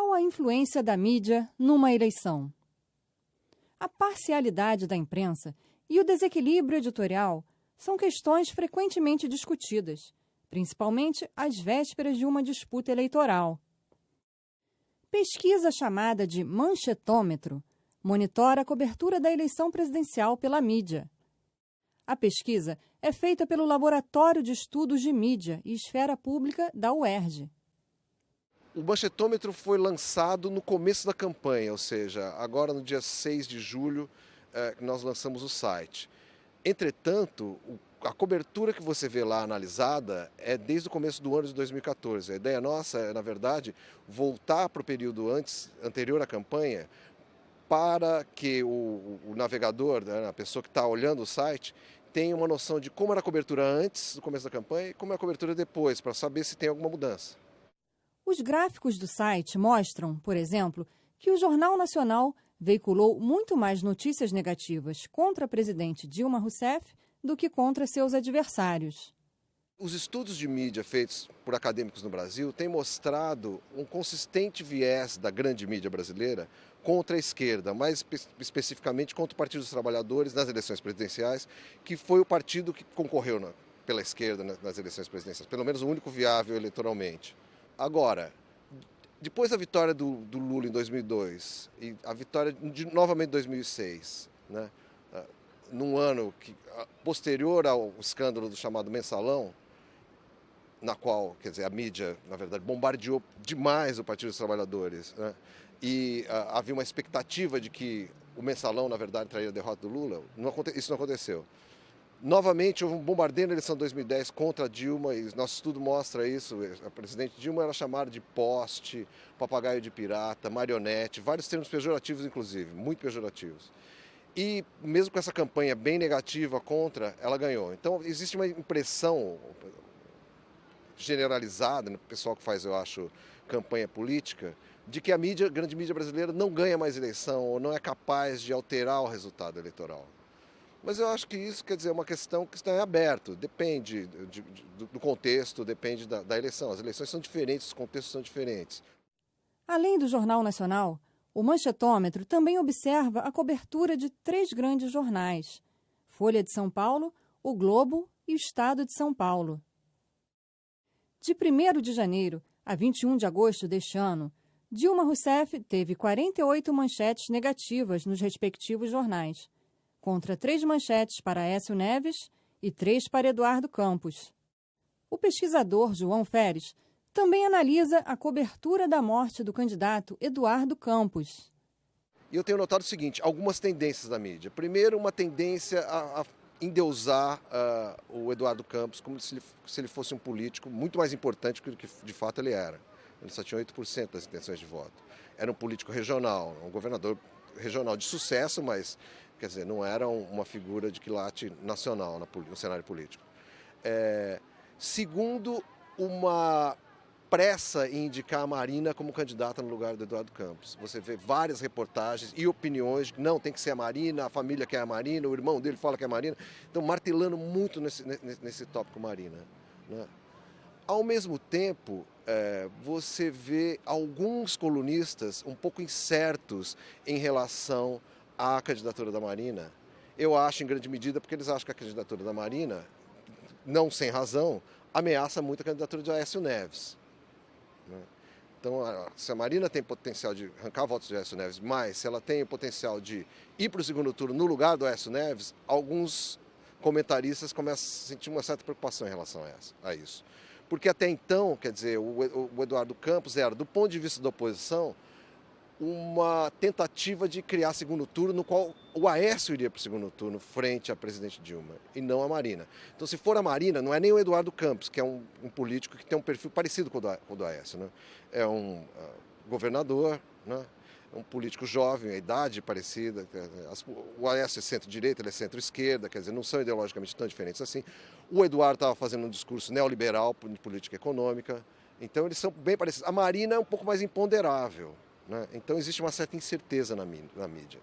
Qual a influência da mídia numa eleição? A parcialidade da imprensa e o desequilíbrio editorial são questões frequentemente discutidas, principalmente às vésperas de uma disputa eleitoral. Pesquisa chamada de manchetômetro monitora a cobertura da eleição presidencial pela mídia. A pesquisa é feita pelo Laboratório de Estudos de Mídia e Esfera Pública da UERJ. O manchetômetro foi lançado no começo da campanha, ou seja, agora no dia 6 de julho nós lançamos o site. Entretanto, a cobertura que você vê lá analisada é desde o começo do ano de 2014. A ideia nossa é, na verdade, voltar para o período anterior à campanha para que o navegador, né, a pessoa que está olhando o site, tenha uma noção de como era a cobertura antes do começo da campanha e como é a cobertura depois, para saber se tem alguma mudança. Os gráficos do site mostram, por exemplo, que o Jornal Nacional veiculou muito mais notícias negativas contra a presidente Dilma Rousseff do que contra seus adversários. Os estudos de mídia feitos por acadêmicos no Brasil têm mostrado um consistente viés da grande mídia brasileira contra a esquerda, mais especificamente contra o Partido dos Trabalhadores nas eleições presidenciais, que foi o partido que concorreu pela esquerda nas eleições presidenciais, pelo menos o único viável eleitoralmente. Agora, depois da vitória do Lula em 2002 e a vitória novamente em 2006, né, num ano posterior ao escândalo do chamado Mensalão, na qual, quer dizer, a mídia, na verdade, bombardeou demais o Partido dos Trabalhadores, né, e havia uma expectativa de que o Mensalão, na verdade, traria a derrota do Lula, isso não aconteceu. Novamente, houve um bombardeio na eleição de 2010 contra a Dilma, e nosso estudo mostra isso. A presidente Dilma era chamada de poste, papagaio de pirata, marionete, vários termos pejorativos, inclusive, muito pejorativos. E mesmo com essa campanha bem negativa contra, ela ganhou. Então, existe uma impressão generalizada no pessoal que faz, eu acho, campanha política, de que a grande mídia brasileira não ganha mais eleição ou não é capaz de alterar o resultado eleitoral. Mas eu acho que isso, quer dizer, é uma questão que está em aberto, depende do contexto, depende da eleição. As eleições são diferentes, os contextos são diferentes. Além do Jornal Nacional, o manchetômetro também observa a cobertura de 3 grandes jornais: Folha de São Paulo, O Globo e o Estado de São Paulo. De 1º de janeiro a 21 de agosto deste ano, Dilma Rousseff teve 48 manchetes negativas nos respectivos jornais, contra 3 manchetes para Aécio Neves e 3 para Eduardo Campos. O pesquisador João Feres também analisa a cobertura da morte do candidato Eduardo Campos. E eu tenho notado o seguinte, algumas tendências da mídia. Primeiro, uma tendência a endeusar o Eduardo Campos como se ele fosse um político muito mais importante do que de fato ele era. Ele só tinha 8% das intenções de voto. Era um político regional, um governador regional de sucesso, mas, quer dizer, não era uma figura de quilate nacional no cenário político. Segundo, uma pressa em indicar a Marina como candidata no lugar do Eduardo Campos. Você vê várias reportagens e opiniões, que não, tem que ser a Marina, a família quer a Marina, o irmão dele fala que é a Marina. Então, martelando muito nesse tópico Marina, né? Ao mesmo tempo, você vê alguns colunistas um pouco incertos em relação à candidatura da Marina. Eu acho, em grande medida, porque eles acham que a candidatura da Marina, não sem razão, ameaça muito a candidatura de Aécio Neves. Então, se a Marina tem potencial de arrancar votos de Aécio Neves, mas se ela tem o potencial de ir para o segundo turno no lugar do Aécio Neves, alguns comentaristas começam a sentir uma certa preocupação em relação a isso. Porque até então, quer dizer, o Eduardo Campos era, do ponto de vista da oposição, uma tentativa de criar segundo turno no qual o Aécio iria para o segundo turno frente à presidente Dilma e não a Marina. Então, se for a Marina, não é nem o Eduardo Campos, que é um político que tem um perfil parecido com o do Aécio, né? É um governador, né? É um político jovem, a idade parecida. O Aécio é centro-direita, ele é centro-esquerda, quer dizer, não são ideologicamente tão diferentes assim. O Eduardo estava fazendo um discurso neoliberal de política econômica, então eles são bem parecidos. A Marina é um pouco mais imponderável, né? Então existe uma certa incerteza na mídia.